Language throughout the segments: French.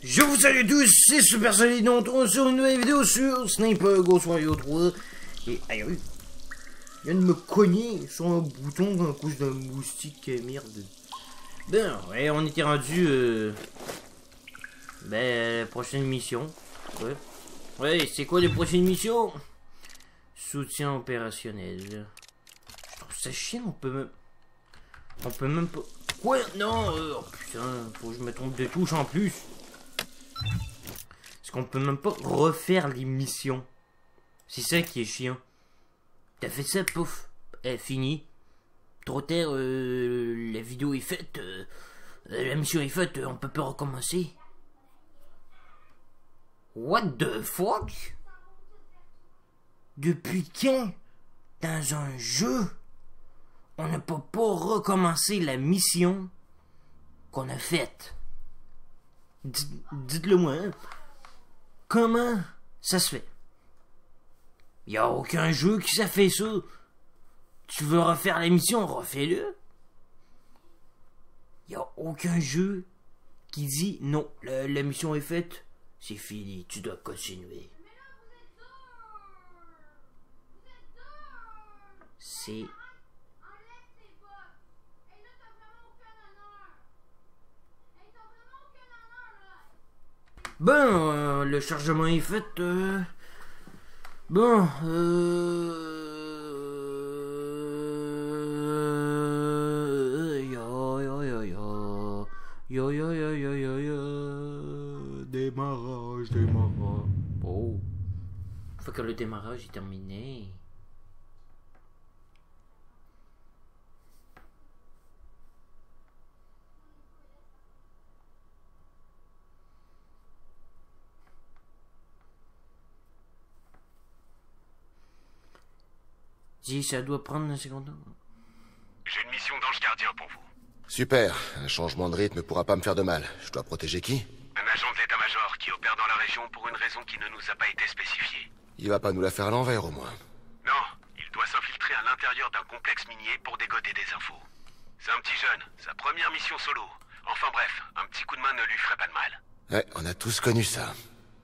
Je vous salue tous, c'est Super Solide, on retrouve sur une nouvelle vidéo sur Sniper Ghost Warrior 3. Et aïe, il vient de me cogner sur un bouton à cause d'un moustique, merde. Ben, ouais, on était rendu, la prochaine mission. Ouais, c'est quoi les prochaines missions? Soutien opérationnel. Je trouve ça chiant, on peut même pas... Quoi? Non, oh putain, faut que je me trompe de touche en plus. Parce qu'on peut même pas refaire les missions. C'est ça qui est chiant. T'as fait ça, pouf. Fini. Trop tard, la vidéo est faite. La mission est faite, on peut pas recommencer. What the fuck? Depuis quand, dans un jeu, on ne peut pas recommencer la mission qu'on a faite? Dites-le moi, hein? Comment ça se fait? Y a aucun jeu qui ça fait ça. Tu veux refaire la mission, refais-le. Y a aucun jeu qui dit non, la mission est faite, c'est fini, tu dois continuer. C'est... Bon, le chargement est fait. Bon, démarrage. Oh, faut que le démarrage est terminé. Dis, ça doit prendre un second. J'ai une mission d'ange gardien pour vous. Super, un changement de rythme pourra pas me faire de mal. Je dois protéger qui? Un agent de l'état-major qui opère dans la région pour une raison qui ne nous a pas été spécifiée. Il va pas nous la faire à l'envers au moins. Non, il doit s'infiltrer à l'intérieur d'un complexe minier pour dégoter des infos. C'est un petit jeune, sa première mission solo. Enfin bref, un petit coup de main ne lui ferait pas de mal. Ouais, on a tous connu ça.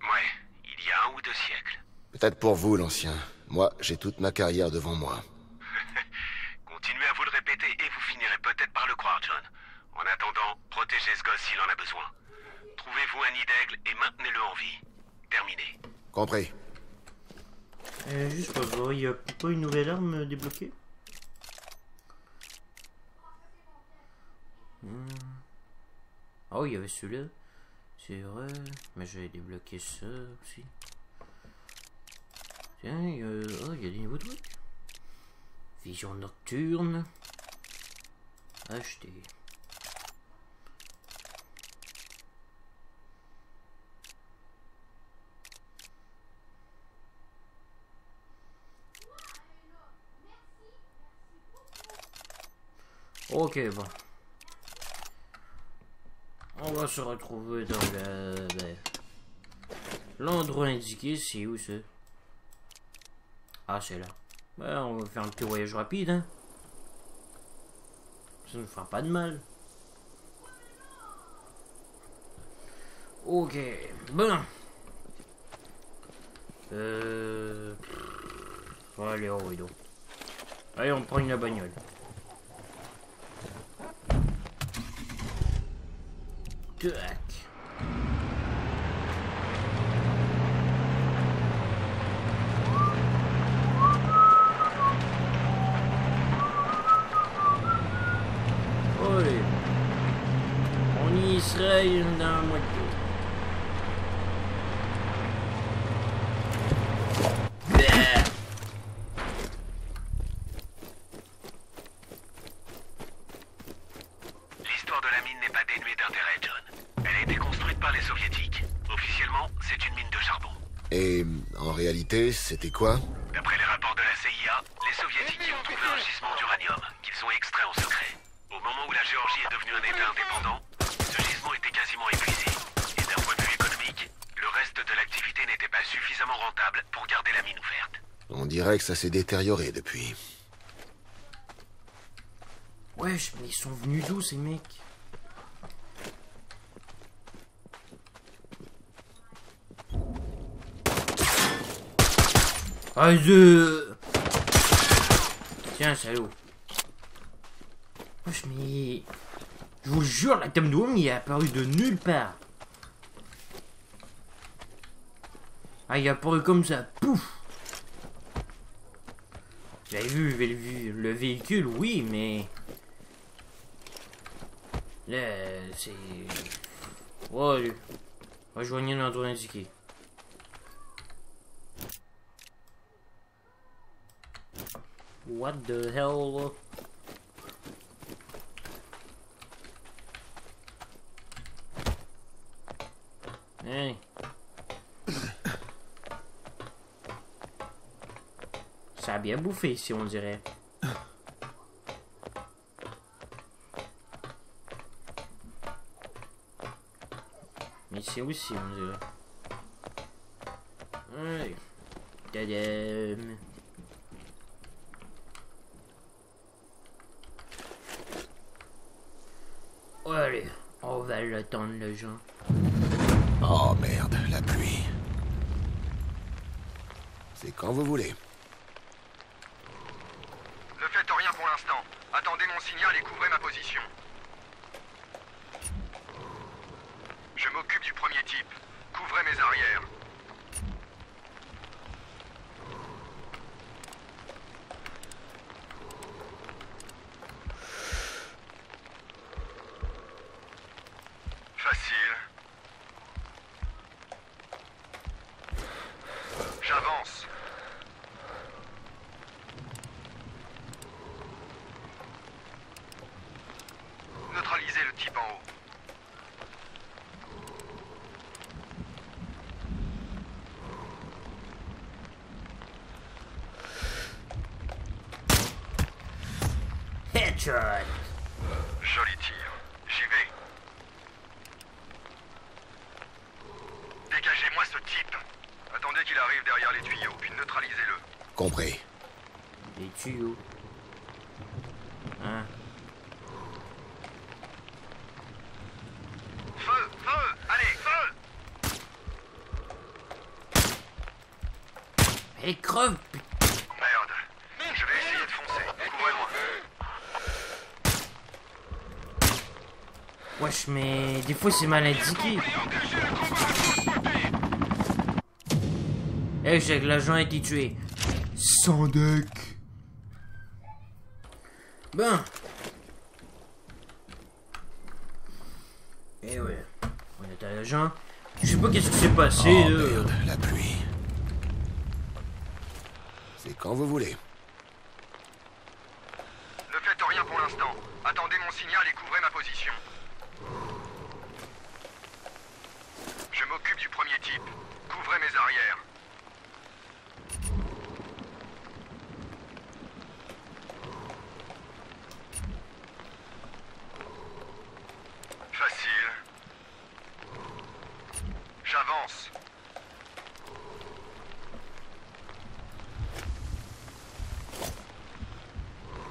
Ouais, il y a 1 ou 2 siècles. Peut-être pour vous, l'ancien. Moi, j'ai toute ma carrière devant moi. Continuez à vous le répéter et vous finirez peut-être par le croire, John. En attendant, protégez ce gosse s'il en a besoin. Trouvez-vous un nid d'aigle et maintenez-le en vie. Terminé. Compris. Juste pour voir, il y a pas une nouvelle arme débloquée? Oh, il y avait celui-là. C'est vrai. Mais j'avais débloqué ça aussi. Tiens, il y a des nouveaux trucs. Vision nocturne. Acheter. Ok, bon. On va se retrouver dans l'endroit indiqué. C'est où ça? Ah, c'est là. Ouais, on va faire un petit voyage rapide, hein. Ça ne fera pas de mal. Ok, bon. Faut aller au rideau. Allez, on prend une bagnole. Tac. On y serait dans un mois de temps. L'histoire de la mine n'est pas dénuée d'intérêt, John. Elle a été construite par les soviétiques. Officiellement, c'est une mine de charbon. Et en réalité, c'était quoi? D'après les rapports de la CIA, les soviétiques y ont trouvé un gisement d'uranium qu'ils ont extrait en secret. Au moment où la Géorgie est devenue un État indépendant, ce gisement était quasiment épuisé. Et d'un point de vue économique, le reste de l'activité n'était pas suffisamment rentable pour garder la mine ouverte. On dirait que ça s'est détérioré depuis. Wesh, mais ils sont venus d'où ces mecs? Ah, tiens, salaud. Wesh, mais... Je vous jure, la Tom Dwong, il est apparu de nulle part. Ah, il est apparu comme ça, pouf. J'avais vu le véhicule, oui, mais... Là, c'est... Oh, rejoignez notre indiqué. What the hell? Hey. Ça a bien bouffé, si on dirait. Mais c'est aussi, on dirait. Hey. Tadam. Allez, on va l'attendre, le gens. Oh merde, la pluie. C'est quand vous voulez. Ne faites rien pour l'instant. Attendez mon signal et couvrez ma position. Je m'occupe du premier type. Couvrez mes arrières. Facile. J'avance. Neutralisez le type en haut. Headshot. Joli tir. J'y vais. Dégagez-moi ce type. Attendez qu'il arrive derrière les tuyaux, puis neutralisez-le. Compris. Les tuyaux. Hein? Feu! Feu! Allez, feu! Elle creve. Merde. Je vais essayer de foncer. Couvrez-moi. Wesh, mais des fois c'est mal indiqué. Eh, j'ai que l'agent a été tué. Sans deck. Ben. Eh ouais. On est à l'agent. Je sais pas qu'est-ce qui s'est passé. Oh là. merde, la pluie. C'est quand vous voulez. Ne faites rien pour l'instant. Attendez mon signal et couvrez ma position. Je m'occupe du premier type. Couvrez mes arrières. Facile. J'avance.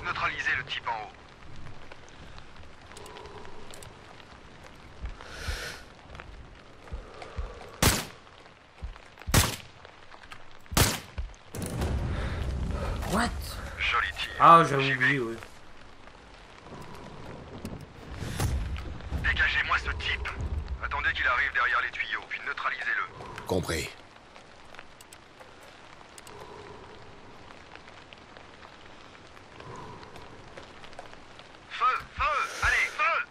Neutralisez le type en haut. What? Joli tir. Ah, j'avais J'y oublié, vais. ouais. Dégagez-moi ce type. Attendez qu'il arrive derrière les tuyaux, puis neutralisez-le. Compris. Feu! Feu! Allez, feu!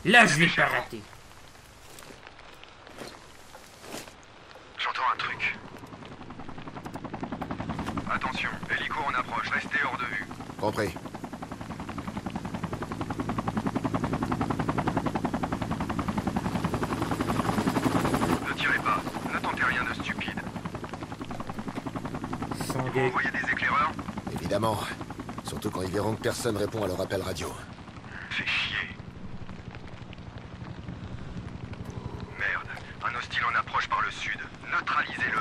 Là, je l'ai pas raté. J'entends un truc. Attention, hélico en approche, restez hors de vue. Compris. Ne tirez pas, ne tentez rien de stupide. Sans Vous deck. envoyez des éclaireurs? Évidemment. Surtout quand ils verront que personne répond à leur appel radio. Fait chier. Merde, un hostile en approche par le sud. Neutralisez-le.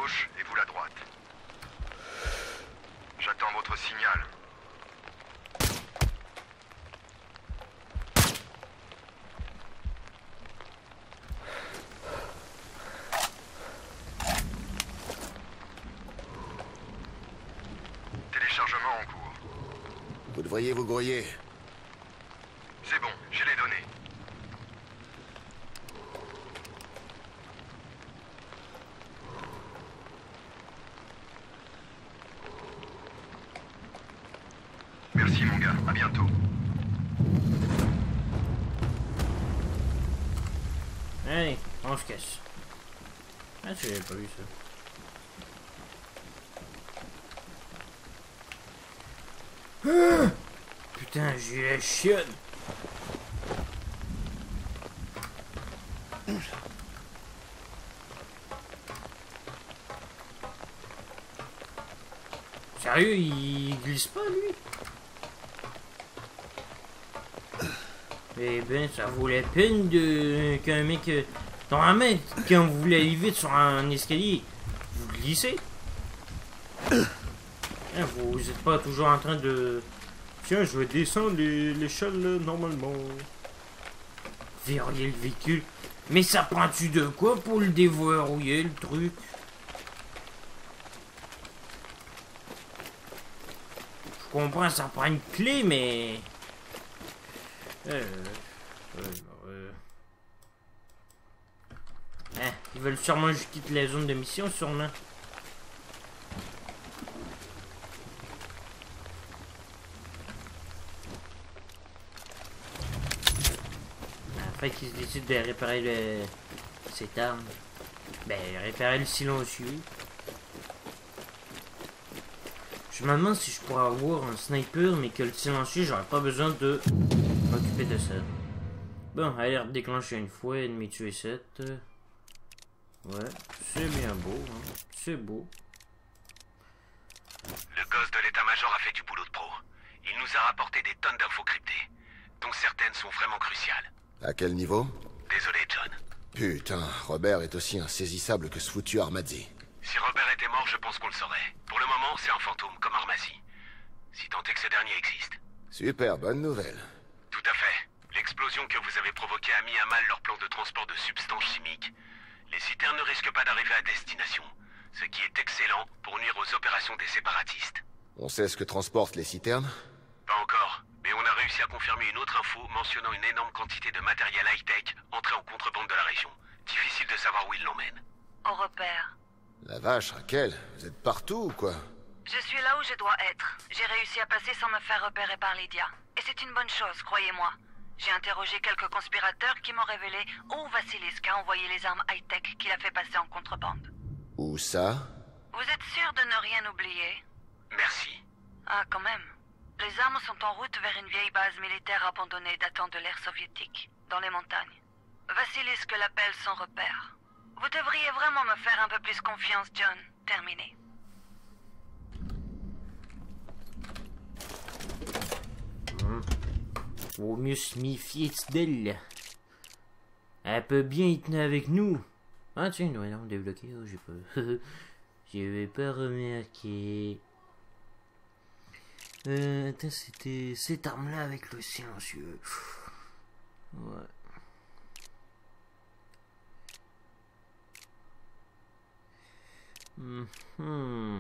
gauche et vous la droite. J'attends votre signal. Téléchargement en cours. Vous devriez vous grouiller. C'est bon, j'ai les données. Merci mon gars, à bientôt. Allez, on se casse. Ah, j'avais pas vu ça. Ah, putain, j'ai la chienne. Sérieux, il glisse pas lui? Eh ben, ça vaut la peine de qu'un mec normalement quand vous voulez aller vite sur un escalier, vous glissez. Hein, vous êtes pas toujours en train de tiens, je vais descendre l'échelle normalement. Verrouiller le véhicule. Mais ça prend-tu de quoi pour le déverrouiller le truc? Je comprends, ça prend une clé, mais... Hein, ils veulent sûrement que je quitte la zone de mission, sûrement. Après qu'ils se décident de réparer cette arme. Ben, réparer le silencieux. Je me demande si je pourrais avoir un sniper, mais que le silencieux, j'aurais pas besoin de m'occuper de ça. Bon, allez, redéclencher une fois, ennemi tué 7. Ouais, c'est bien beau, hein. C'est beau. Le gosse de l'état-major a fait du boulot de pro. Il nous a rapporté des tonnes d'infos cryptées, dont certaines sont vraiment cruciales. À quel niveau? Désolé, John. Putain, Robert est aussi insaisissable que ce foutu Armadzi. Si Robert était mort, je pense qu'on le saurait. Pour le moment, c'est un fantôme, comme Armazi. Si tant est que ce dernier existe. Super, bonne nouvelle. Tout à fait. L'explosion que vous avez provoquée a mis à mal leur plan de transport de substances chimiques. Les citernes ne risquent pas d'arriver à destination, ce qui est excellent pour nuire aux opérations des séparatistes. On sait ce que transportent les citernes? Pas encore, mais on a réussi à confirmer une autre info mentionnant une énorme quantité de matériel high-tech entré en contrebande de la région. Difficile de savoir où ils l'emmènent. Au repère. La vache, Raquel, vous êtes partout ou quoi? Je suis là où je dois être. J'ai réussi à passer sans me faire repérer par Lydia. Et c'est une bonne chose, croyez-moi. J'ai interrogé quelques conspirateurs qui m'ont révélé où Vassilisk a envoyé les armes high-tech qu'il a fait passer en contrebande. Où ça? Vous êtes sûr de ne rien oublier? Merci. Ah, quand même. Les armes sont en route vers une vieille base militaire abandonnée datant de l'ère soviétique, dans les montagnes. Vassilisk l'appelle sans repère. Vous devriez vraiment me faire un peu plus confiance, John. Terminé. Vaut mieux se méfier d'elle. Elle peut bien y tenir avec nous. Ah tiens, nous allons débloquer. Oh, j'ai pas... J'avais pas remarqué. Attends, c'était cette arme-là avec le silencieux. Ouais. Ouais.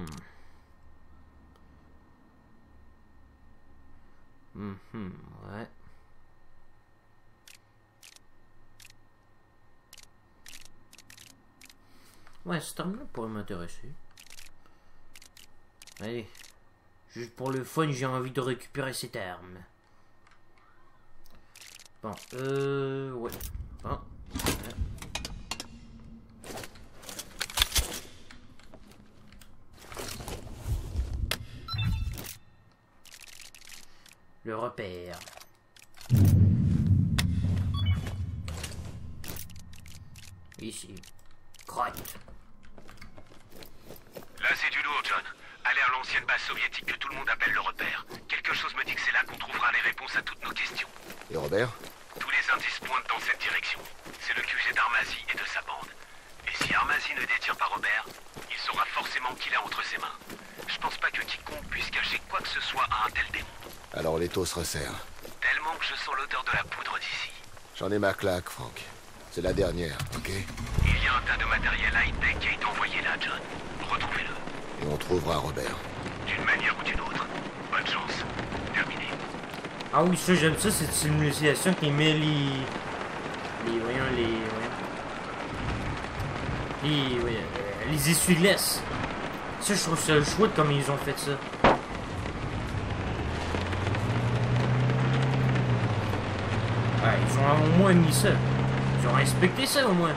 Ouais, cette arme-là pourrait m'intéresser. Allez. Juste pour le fun, j'ai envie de récupérer cette arme. Bon, ouais. Bon. Ouais. Le repère. Ici. Crotte. Là, c'est du lourd, John. Allez à l'ancienne base soviétique que tout le monde appelle le repère. Quelque chose me dit que c'est là qu'on trouvera les réponses à toutes nos questions. Et Robert? Tous les indices pointent dans cette direction. C'est le QG d'Armazi et de sa bande. Et si Armazi ne détient pas Robert, il il saura forcément qu'il a entre ses mains. Je pense pas que quiconque puisse cacher quoi que ce soit à un tel démon. Alors l'étau se resserre. Tellement que je sens l'odeur de la poudre d'ici. J'en ai ma claque, Frank. C'est la dernière, ok? Il y a un tas de matériel high-tech qui a été envoyé là, John. Retrouvez-le. Et on trouvera Robert. D'une manière ou d'une autre. Bonne chance. Terminé. Ah oui, ça j'aime ça, cette simulation qui met les essuie-glaces. Ça, je trouve ça chouette comme ils ont fait ça. Ouais, ils ont au moins mis ça. Ils ont respecté ça au moins.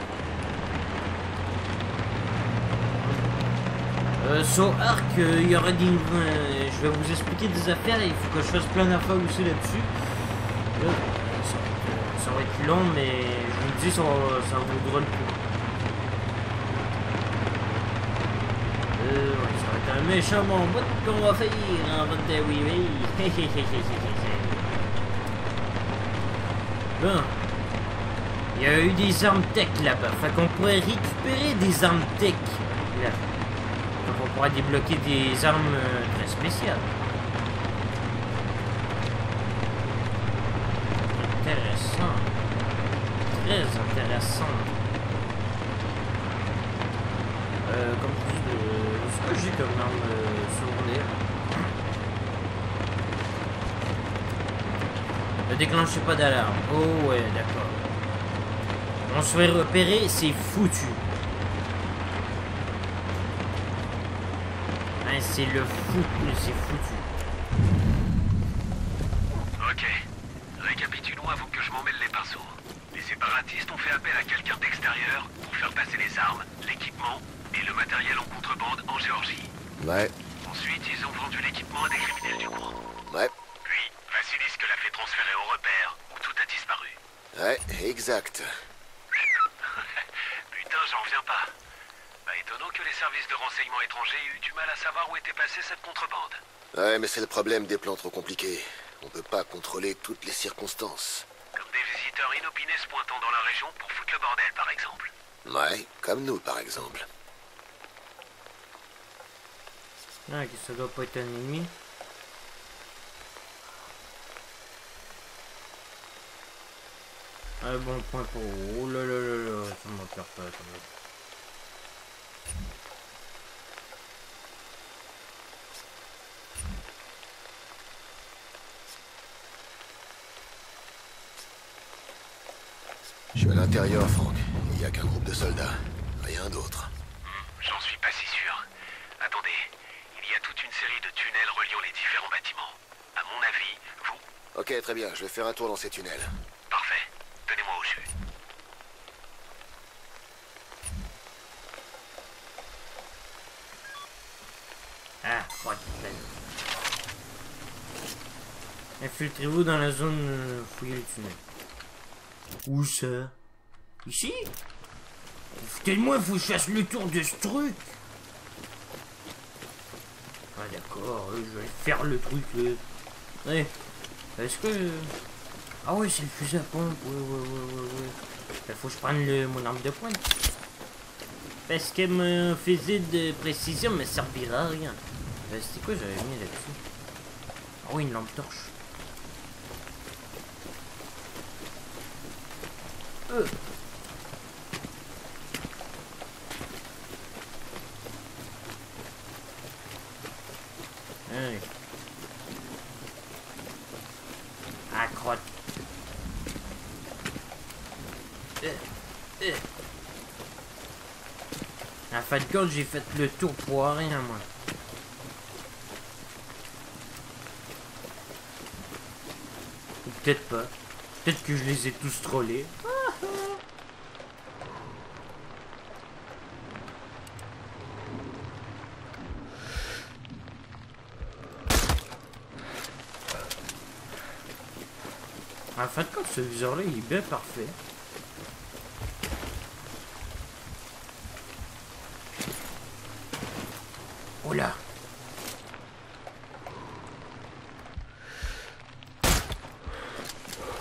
Sur Arc, il y aura des... je vais vous expliquer des affaires. Il faut que je fasse plein d'affaires aussi là-dessus. Ça va être long, mais je vous le dis, ça vaudra le coup. Ouais, ça va être un méchant bon bout qu'on va faire en mode de oui. Bon. Il y a eu des armes tech là-bas. Fait qu'on pourrait récupérer des armes tech là. Donc on pourra débloquer des armes très spéciales. Intéressant. Très intéressant. Comme ce que j'ai comme arme secondaire. Ne déclenchez pas d'alarme. Oh ouais, d'accord. On se fait repérer, c'est foutu. Hein, c'est le foutu, c'est foutu. Ok. Récapitulons avant que je m'emmêle les pinceaux. Les séparatistes ont fait appel à quelqu'un d'extérieur pour faire passer les armes, l'équipement et le matériel en contrebande en Géorgie. Ouais, Ensuite, ils ont vendu l'équipement à des criminels du coin. ouais, Puis, Vassilis l'a fait transférer au repère où tout a disparu. ouais, exact. Putain, j'en reviens pas. Bah, étonnant que les services de renseignement étrangers aient eu du mal à savoir où était passée cette contrebande. Ouais, mais c'est le problème des plans trop compliqués. On peut pas contrôler toutes les circonstances. Comme des visiteurs inopinés se pointant dans la région pour foutre le bordel, par exemple. Ouais, comme nous, par exemple. Ah, que ça doit pas être un ennemi. Un bon point pour... Oh là là là là, ça m'a peur pas quand même. Je suis à l'intérieur, Frank. Il y a qu'un groupe de soldats. Rien d'autre. J'en suis pas si sûr. Attendez, il y a toute une série de tunnels reliant les différents bâtiments. À mon avis, vous... Ok, très bien. Je vais faire un tour dans ces tunnels. Parfait. Tenez-moi au jus. Ah, pas de peine. Infiltrez-vous dans la zone fouillez le tunnel. Où ça? Ici? Foutez-moi, faut que je fasse le tour de ce truc. Ah d'accord, je vais faire le truc là. Ouais. Est-ce que... Ah ouais, c'est le fusil à pompe. Ouais. Faut que je prenne mon arme de pointe. Parce que mon fusil de précision me servira à rien. C'était quoi j'avais mis là-dessus? Ah oui, une lampe torche. Allez. Ah, crotte. En fin de compte, j'ai fait le tour pour rien, moi. Ou peut-être pas. Peut-être que je les ai tous trollés. En fin de compte, ce viseur-là, il est bien parfait. Oh là!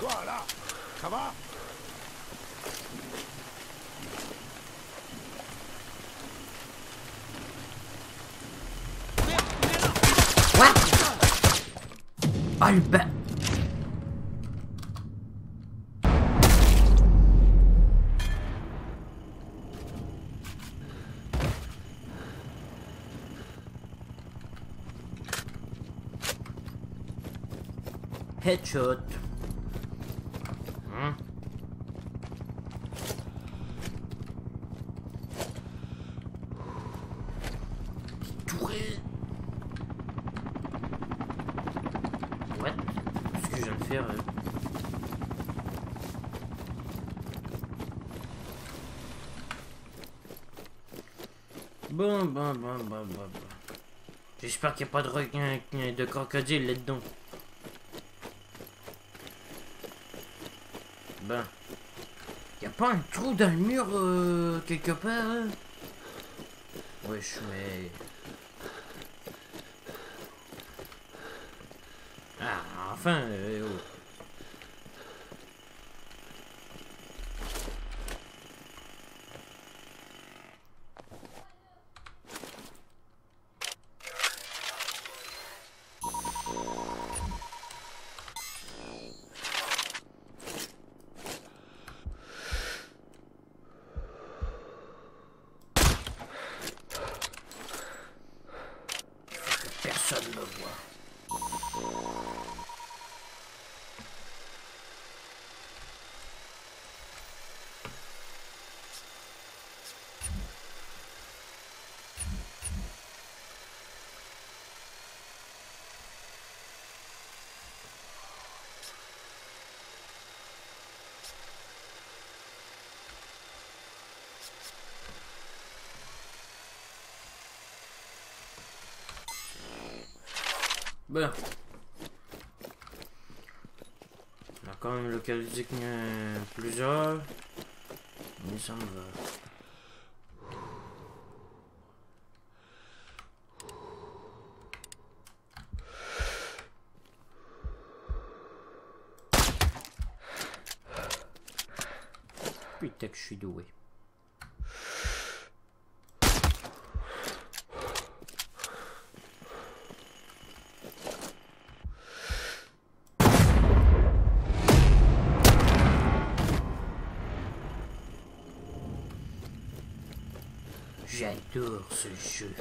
Toi là, ça va? What? Oh le ba... Headshot. Touré. What? Qu'est-ce que je viens de faire? Bon. J'espère qu'il n'y a pas de requin, de crocodile là-dedans. Ben, y a pas un trou dans le mur quelque part hein? Wesh, mais... Ah, enfin, oh. Personne ne me voit. Ben, on a quand même localisé plusieurs, mais ça me va. Putain que je suis doué. J'adore ce jeu.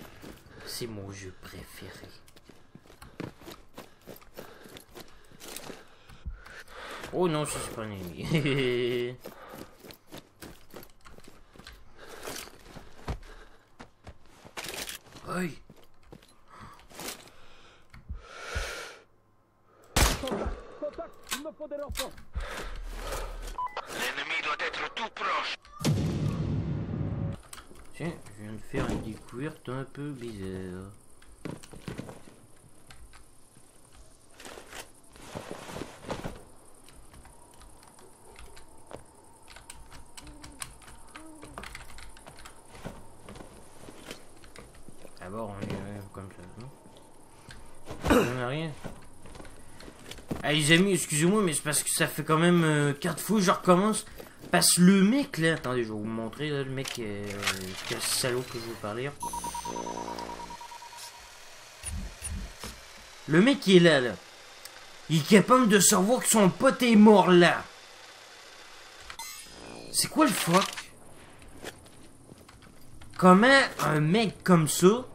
C'est mon jeu préféré. Oh non, ça c'est pas un ennemi. Aïe. Il me faut des renforts. L'ennemi doit être tout proche. Tiens, je viens de faire une découverte un peu bizarre. D'abord, on est comme ça, non? On n'a rien. Ah les amis, excusez-moi, mais c'est parce que ça fait quand même 4 fois que je recommence. Parce que le mec là, attendez, je vais vous montrer là, le mec, quel salaud que je veux parler. Le mec qui est là, il est capable de savoir que son pote est mort là. C'est quoi le fuck? Comment un mec comme ça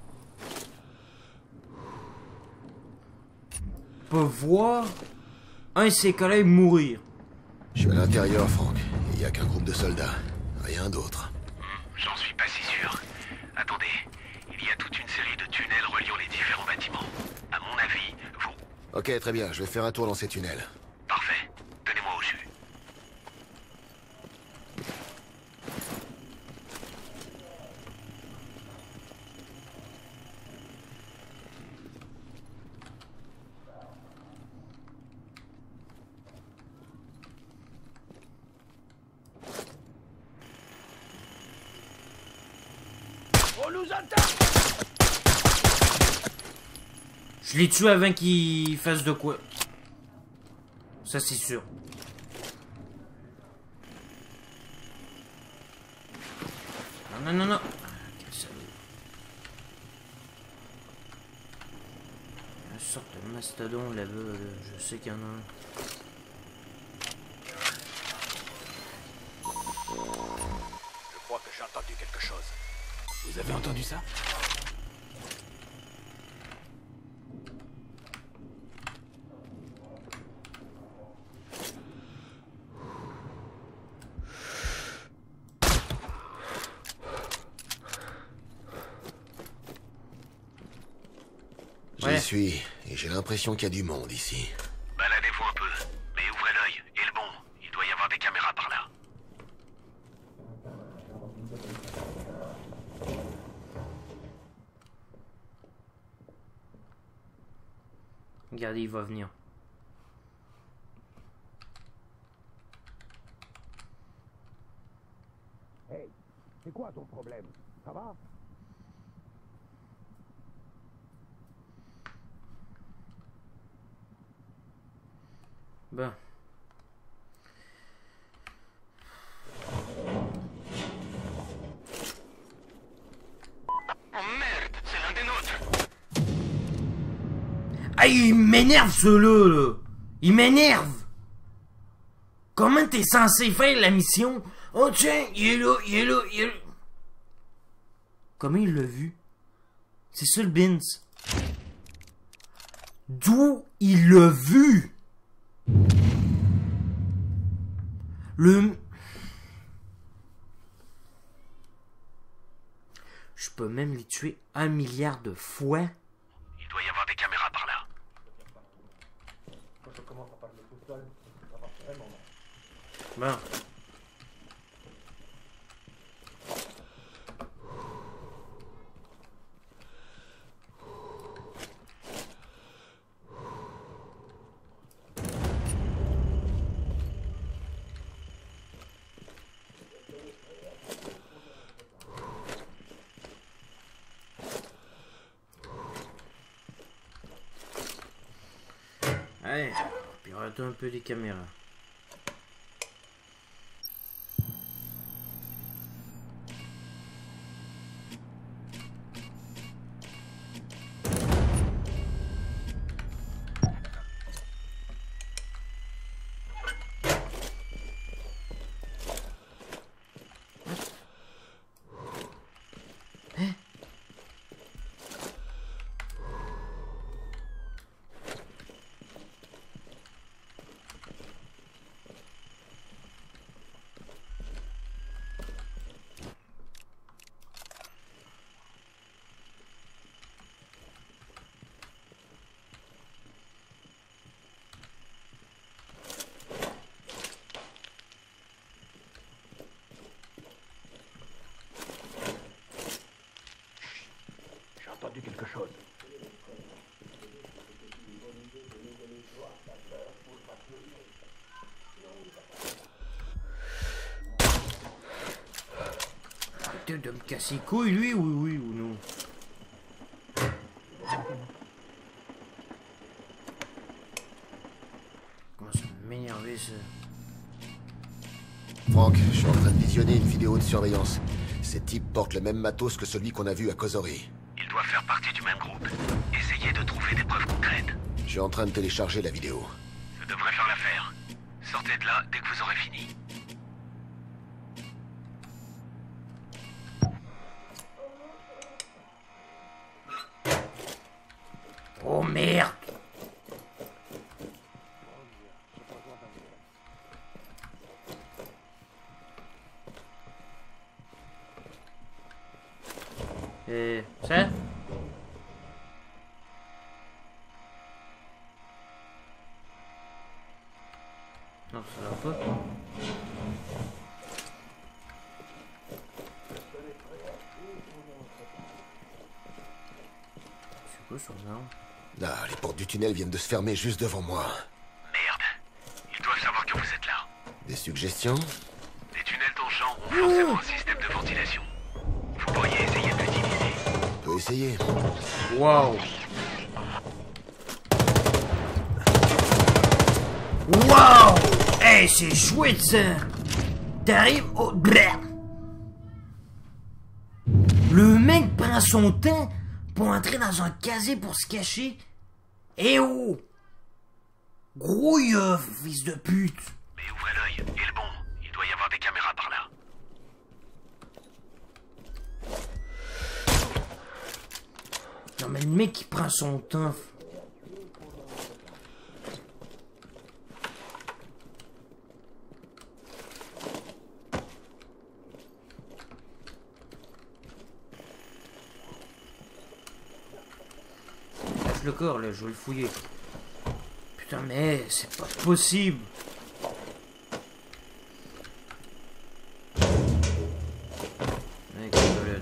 peut voir un de ses collègues mourir? Je suis à l'intérieur, Franck. Il n'y a qu'un groupe de soldats. Rien d'autre. J'en suis pas si sûr. Attendez, il y a toute une série de tunnels reliant les différents bâtiments. À mon avis, vous... Ok, très bien. Je vais faire un tour dans ces tunnels. Parfait. Tenez-moi au jus. On nous attaque. Je l'ai tué avant qu'il fasse de quoi. Ça c'est sûr. Non. Ah, quel salaud. Une sorte de mastodon là-bas, là. Je sais qu'il y en a un. Je crois que j'ai entendu quelque chose. Vous avez entendu ça? J'y suis, et j'ai l'impression qu'il y a du monde ici. Baladez-vous un peu, mais ouvrez l'œil. Et le bon, il doit y avoir des caméras par là. Regardez, il va venir. Hey, c'est quoi ton problème? Ça va? Ben. Oh merde, c'est l'un des nôtres. Ah, il m'énerve celui-là, là. Il m'énerve. Comment t'es censé faire la mission? Oh tiens, il est là, il est là, il est là. Comment il l'a vu? C'est ça le Bins. D'où il l'a vu? Je peux même les tuer 1 milliard de fois. Il doit y avoir des caméras par là. Bon. Allez, pirate un peu les caméras. J'ai entendu quelque chose. Arrêtez de me casser les couilles, lui, oui ou non? Comment ça m'énerver, ça? Franck, je suis en train de visionner une vidéo de surveillance. Ces types portent le même matos que celui qu'on a vu à Kozori. Ils doivent faire partie du même groupe. Essayez de trouver des preuves concrètes. Je suis en train de télécharger la vidéo. Ça devrait faire l'affaire. Sortez de là dès que vous aurez fini. Oh merde! Ça? Non, ça va pas. C'est quoi son arme? Là, les portes du tunnel viennent de se fermer juste devant moi. Merde. Ils doivent savoir que vous êtes là. Des suggestions? Les tunnels dans ce genre ont forcément un système de ventilation. Vous pourriez essayer de l'utiliser. On peut essayer. Wow! Wow! Hey, c'est chouette ça! T'arrives au... Blah! Le mec prend son temps pour entrer dans un casier pour se cacher. Eh oh! Grouille, fils de pute! Mais ouvrez l'œil, et le bon, il doit y avoir des caméras par là. Non mais le mec il prend son temps. Lâche le corps là, je vais le fouiller. Putain mais c'est pas possible. Mec, désolé.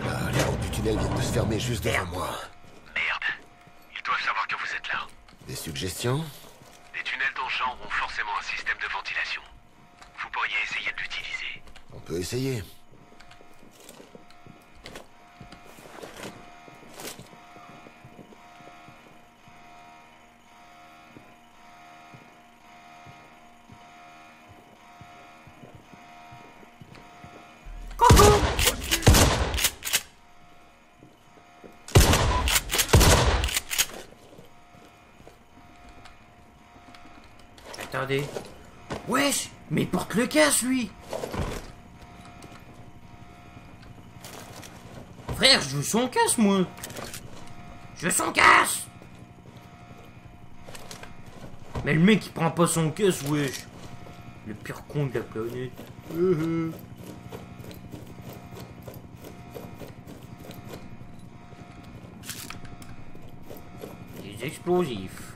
Ah, les portes du tunnel viennent de se fermer juste devant moi. Merde. Ils doivent savoir que vous êtes là. Des suggestions? Les tunnels dans ce genre ont forcément un système de ventilation. Vous pourriez essayer de l'utiliser. On peut essayer. Attendez. Wesh, mais il porte le casse, lui. Frère, je veux son casse, moi. Je veux son casse. Mais le mec, il prend pas son casse, wesh. Le pire con de la planète. Des explosifs.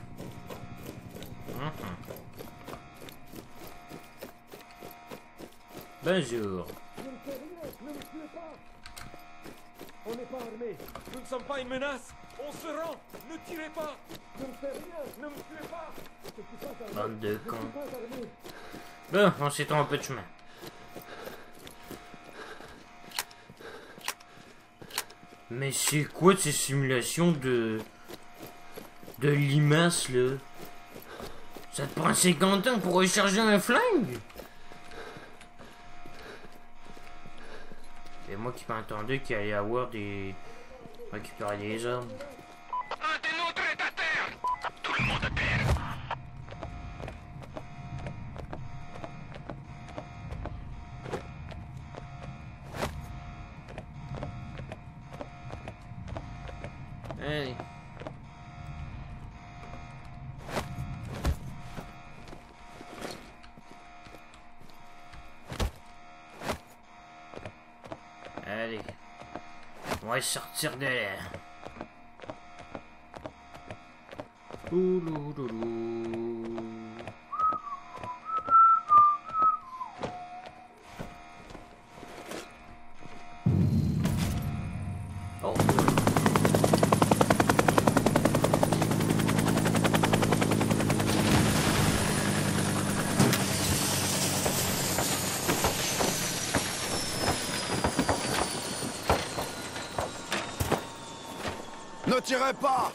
Bonjour. On n'est pas armés. Nous ne sommes pas une menace. On se rend. Ne tirez pas. Je ne fais rien. Ne me tuez pas. Bande de cons. Bon, on s'étend un peu de chemin. Mais c'est quoi ces simulations de limaces, là? Ça te prend 50 ans pour recharger un flingue? C'est moi qui m'entendais qu'il allait y avoir des... récupérer des armes. Un des nôtres est à terre! Tout le monde à terre. Allez. Allez. On va sortir de là. Oulouloulou. Oh. Ne tirez pas!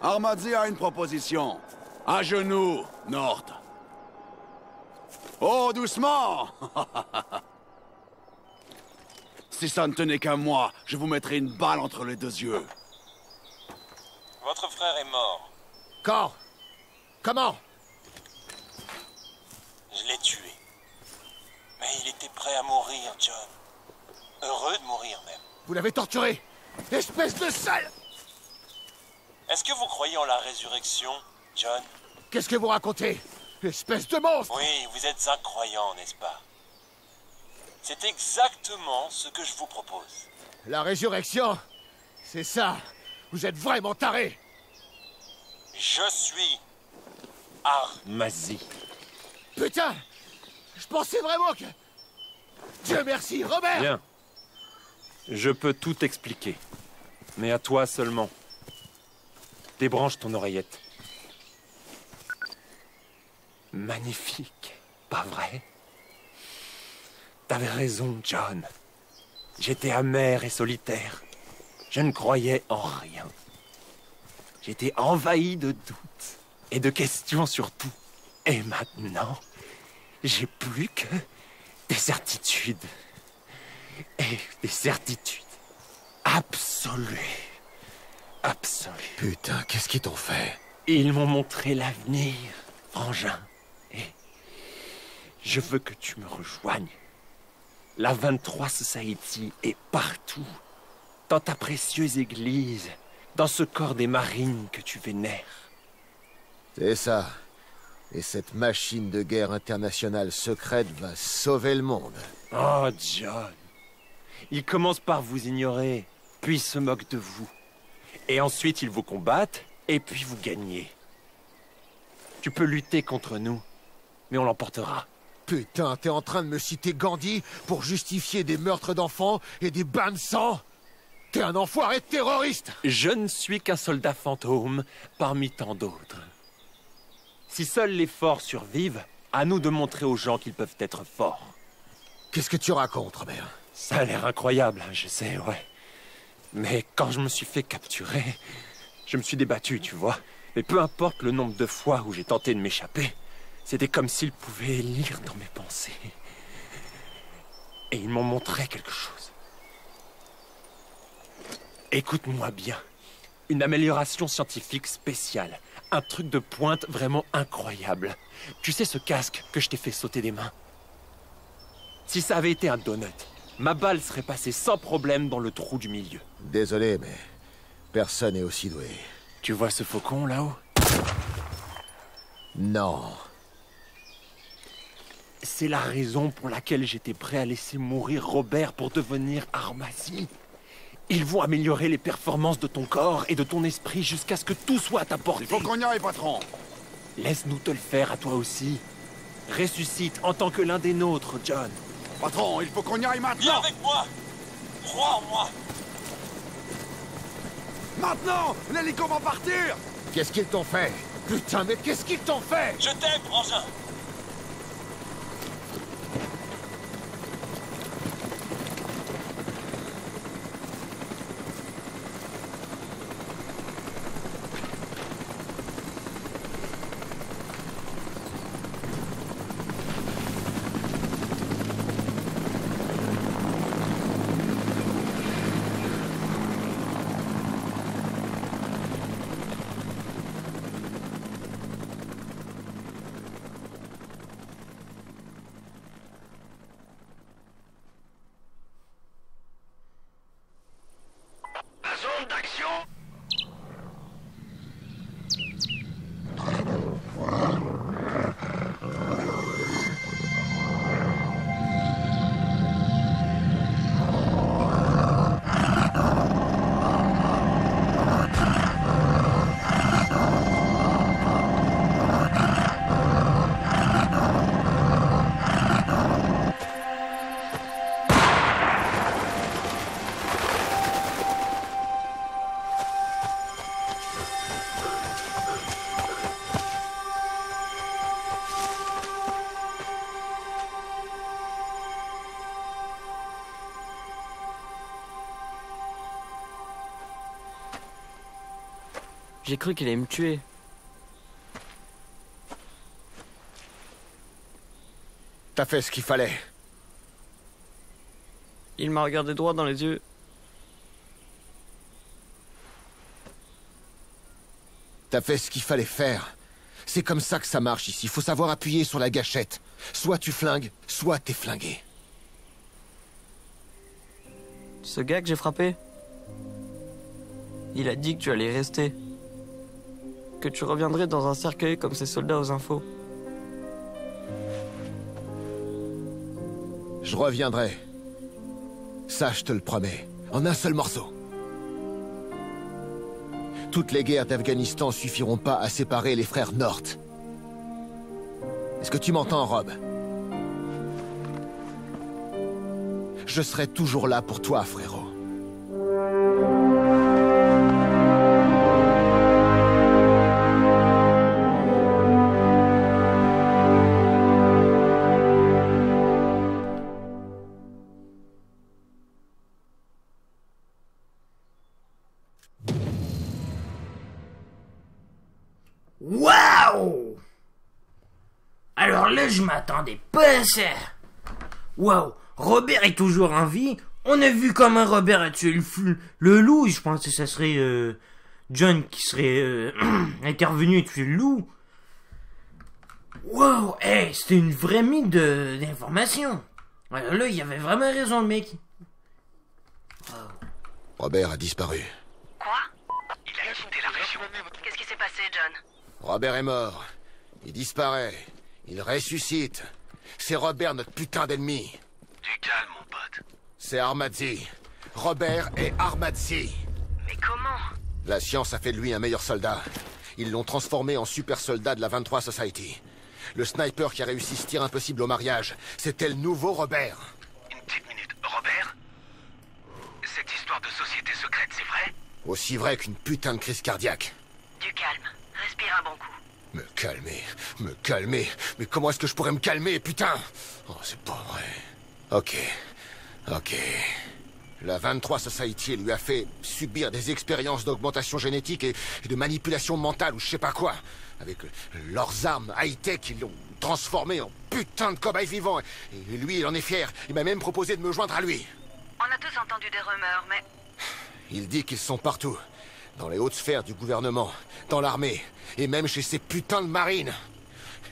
Armadi a une proposition. À genoux, Nord. Oh, doucement! Si ça ne tenait qu'à moi, je vous mettrais une balle entre les deux yeux. Votre frère est mort. Quand? Comment? Je l'ai tué. Mais il était prêt à mourir, John. Heureux de mourir, même. Vous l'avez torturé! Espèce de sale! Est-ce que vous croyez en la résurrection, John? Qu'est-ce que vous racontez? Espèce de monstre! Oui, vous êtes incroyant, n'est-ce pas? C'est exactement ce que je vous propose. La résurrection? C'est ça! Vous êtes vraiment taré! Je suis Armazi. Putain! Je pensais vraiment que... Dieu merci, Robert! Bien. Je peux tout expliquer. Mais à toi seulement. Débranche ton oreillette. Magnifique, pas vrai? T'avais raison, John. J'étais amer et solitaire. Je ne croyais en rien. J'étais envahi de doutes et de questions surtout. Et maintenant, j'ai plus que des certitudes. Et J'ai des certitudes absolues. Absolues. Putain, qu'est-ce qu'ils t'ont fait? Ils m'ont montré l'avenir, frangin. Et je veux que tu me rejoignes. La 23 Society est partout. Dans ta précieuse église. Dans ce corps des marines que tu vénères. C'est ça. Et cette machine de guerre internationale secrète va sauver le monde. Oh, John. Ils commencent par vous ignorer, puis se moquent de vous. Et ensuite, ils vous combattent, et puis vous gagnez. Tu peux lutter contre nous, mais on l'emportera. Putain, t'es en train de me citer Gandhi pour justifier des meurtres d'enfants et des bains de sang? T'es un enfoiré de terroriste! Je ne suis qu'un soldat fantôme parmi tant d'autres. Si seuls les forts survivent, à nous de montrer aux gens qu'ils peuvent être forts. Qu'est-ce que tu racontes, Robert? Ça a l'air incroyable, hein, je sais, ouais. Mais quand je me suis fait capturer, je me suis débattu, tu vois. Mais peu importe le nombre de fois où j'ai tenté de m'échapper, c'était comme s'ils pouvaient lire dans mes pensées. Et ils m'ont montré quelque chose. Écoute-moi bien. Une amélioration scientifique spéciale. Un truc de pointe vraiment incroyable. Tu sais ce casque que je t'ai fait sauter des mains? Si ça avait été un donut, ma balle serait passée sans problème dans le trou du milieu. Désolé, mais personne n'est aussi doué. Tu vois ce faucon là-haut? Non. C'est la raison pour laquelle j'étais prêt à laisser mourir Robert pour devenir Armazi. Ils vont améliorer les performances de ton corps et de ton esprit jusqu'à ce que tout soit à ta portée. Il faut qu'on y aille, patron. Laisse-nous te le faire à toi aussi. Ressuscite en tant que l'un des nôtres, John. Patron, il faut qu'on y aille Viens maintenant. avec moi. Crois en moi. Maintenant, l'hélico va partir. Qu'est-ce qu'ils t'ont fait? Putain, mais qu'est-ce qu'ils t'ont fait? Je t'aime, frangin. La zone d'action. J'ai cru qu'il allait me tuer. T'as fait ce qu'il fallait. Il m'a regardé droit dans les yeux. T'as fait ce qu'il fallait faire. C'est comme ça que ça marche ici. Faut savoir appuyer sur la gâchette. Soit tu flingues, soit t'es flingué. Ce gars que j'ai frappé, il a dit que tu allais rester. Que tu reviendrais dans un cercueil comme ces soldats aux infos. Je reviendrai. Ça, je te le promets. En un seul morceau. Toutes les guerres d'Afghanistan suffiront pas à séparer les frères North. Est-ce que tu m'entends, Rob? Je serai toujours là pour toi, frérot. Waouh! Alors là, je m'attendais pas à ça. Waouh! Robert est toujours en vie? On a vu comment Robert a tué le loup. Je pensais que ça serait John qui serait intervenu et tué le loup. Wow, hey, c'était une vraie mine d'informations. Alors là, il avait vraiment raison, le mec. Wow. Robert a disparu. Quoi? Il a quitté la région. Qu'est-ce qui s'est passé, John? Robert est mort. Il disparaît. Il ressuscite. C'est Robert, notre putain d'ennemi. Du calme, mon pote. C'est Armadzi. Robert est Armadzi. Mais comment? La science a fait de lui un meilleur soldat. Ils l'ont transformé en super soldat de la 23 Society. Le sniper qui a réussi ce tir impossible au mariage, c'était le nouveau Robert. Une petite minute. Robert? Cette histoire de société secrète, c'est vrai? Aussi vrai qu'une putain de crise cardiaque. Du calme. Respire un bon coup. Me calmer. Mais comment est-ce que je pourrais me calmer, putain? Oh, c'est pas vrai. Ok. La 23 Society lui a fait subir des expériences d'augmentation génétique et de manipulation mentale ou je sais pas quoi. Avec leurs armes high-tech, ils l'ont transformé en putain de cobaye vivant. Et lui, il en est fier. Il m'a même proposé de me joindre à lui. On a tous entendu des rumeurs, mais... Il dit qu'ils sont partout. Dans les hautes sphères du gouvernement, dans l'armée, et même chez ces putains de marines.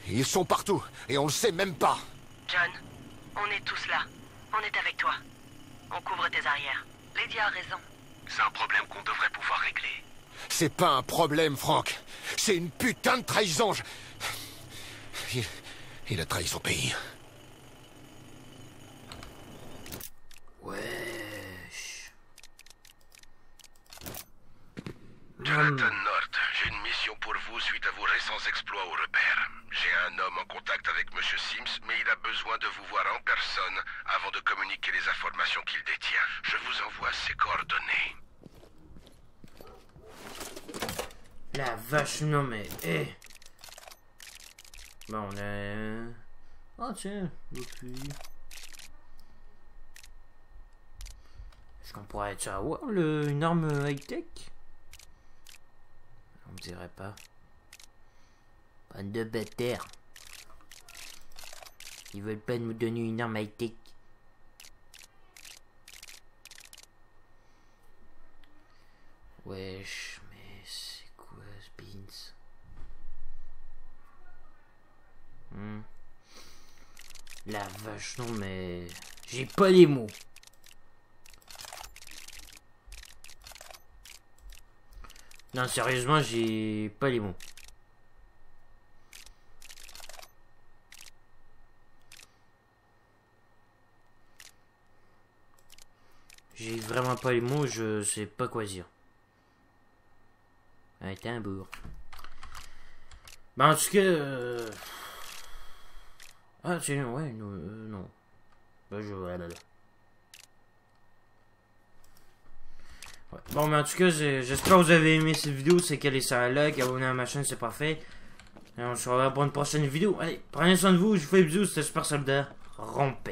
Ils sont partout, et on le sait même pas. John, on est tous là. On est avec toi. On couvre tes arrières. Lady a raison. C'est un problème qu'on devrait pouvoir régler. C'est pas un problème, Frank. C'est une putain de trahison. Il a trahi son pays. Wesh. Jonathan North, j'ai une mission pour vous suite à vos récents exploits au repère. J'ai un homme en contact avec Monsieur Sims, mais il a besoin de vous voir en personne avant de communiquer les informations qu'il détient. Je vous envoie ses coordonnées. La vache, non mais... Eh. Bon, on a... Oh tiens, depuis... Est-ce qu'on pourrait avoir une arme high-tech? On me dirait pas. Bande de bâtards. Ils veulent pas nous donner une arme high-tech. Wesh, mais c'est quoi ce beans? La vache, non mais... J'ai pas les mots. Non, sérieusement, j'ai pas les mots. J'ai vraiment pas les mots, je sais pas quoi dire. Un tambour. Ben, en tout cas... Ah, tiens, ouais, non. Ben, voilà. Ouais. Bon, mais en tout cas, j'espère que vous avez aimé cette vidéo. C'est qu'elle est sur la like, abonnez à ma chaîne, c'est parfait. Et on se revoit pour une prochaine vidéo. Allez, prenez soin de vous, je vous fais des bisous, c'était Super Soldat. Rompez.